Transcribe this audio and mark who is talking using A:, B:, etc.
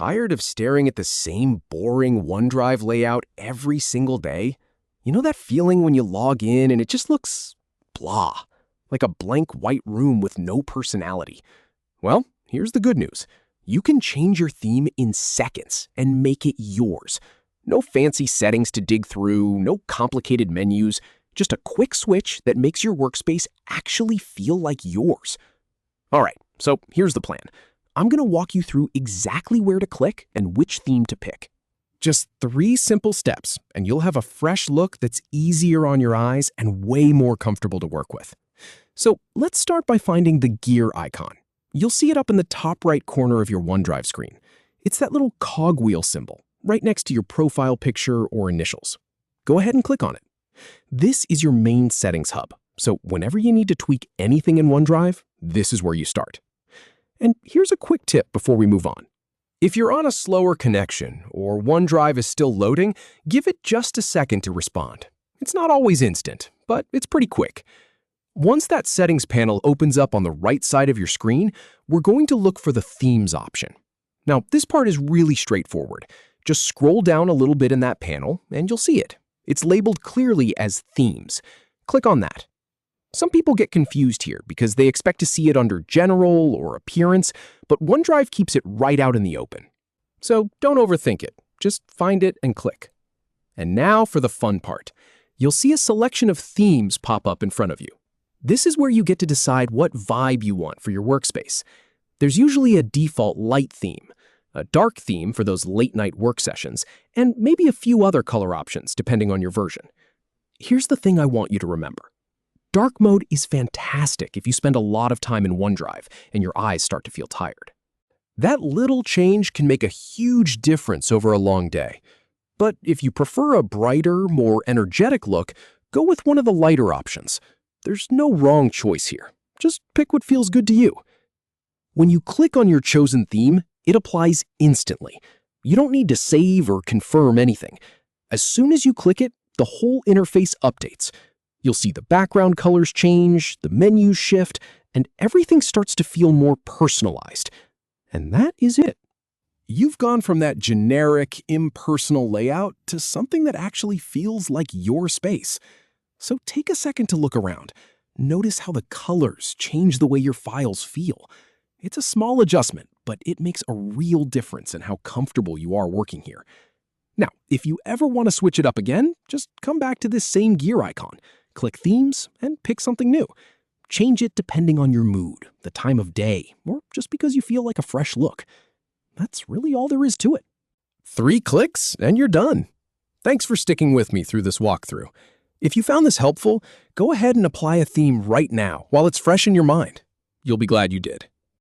A: Tired of staring at the same boring OneDrive layout every single day? You know that feeling when you log in and it just looks blah, like a blank white room with no personality? Well, here's the good news. You can change your theme in seconds and make it yours. No fancy settings to dig through, no complicated menus, just a quick switch that makes your workspace actually feel like yours. All right, so here's the plan. I'm going to walk you through exactly where to click and which theme to pick. Just 3 simple steps, and you'll have a fresh look that's easier on your eyes and way more comfortable to work with. So let's start by finding the gear icon. You'll see it up in the top right corner of your OneDrive screen. It's that little cogwheel symbol right next to your profile picture or initials. Go ahead and click on it. This is your main settings hub, so whenever you need to tweak anything in OneDrive, this is where you start. And here's a quick tip before we move on. If you're on a slower connection or OneDrive is still loading, give it just a second to respond. It's not always instant, but it's pretty quick. Once that settings panel opens up on the right side of your screen, we're going to look for the themes option. Now, this part is really straightforward. Just scroll down a little bit in that panel and you'll see it. It's labeled clearly as themes. Click on that. Some people get confused here because they expect to see it under General or Appearance, but OneDrive keeps it right out in the open. So don't overthink it. Just find it and click. And now for the fun part. You'll see a selection of themes pop up in front of you. This is where you get to decide what vibe you want for your workspace. There's usually a default light theme, a dark theme for those late-night work sessions, and maybe a few other color options depending on your version. Here's the thing I want you to remember. Dark mode is fantastic if you spend a lot of time in OneDrive and your eyes start to feel tired. That little change can make a huge difference over a long day. But if you prefer a brighter, more energetic look, go with one of the lighter options. There's no wrong choice here. Just pick what feels good to you. When you click on your chosen theme, it applies instantly. You don't need to save or confirm anything. As soon as you click it, the whole interface updates. You'll see the background colors change, the menus shift, and everything starts to feel more personalized. And that is it. You've gone from that generic, impersonal layout to something that actually feels like your space. So take a second to look around. Notice how the colors change the way your files feel. It's a small adjustment, but it makes a real difference in how comfortable you are working here. Now, if you ever want to switch it up again, just come back to this same gear icon. Click Themes and pick something new. Change it depending on your mood, the time of day, or just because you feel like a fresh look. That's really all there is to it. 3 clicks and you're done. Thanks for sticking with me through this walkthrough. If you found this helpful, go ahead and apply a theme right now while it's fresh in your mind. You'll be glad you did.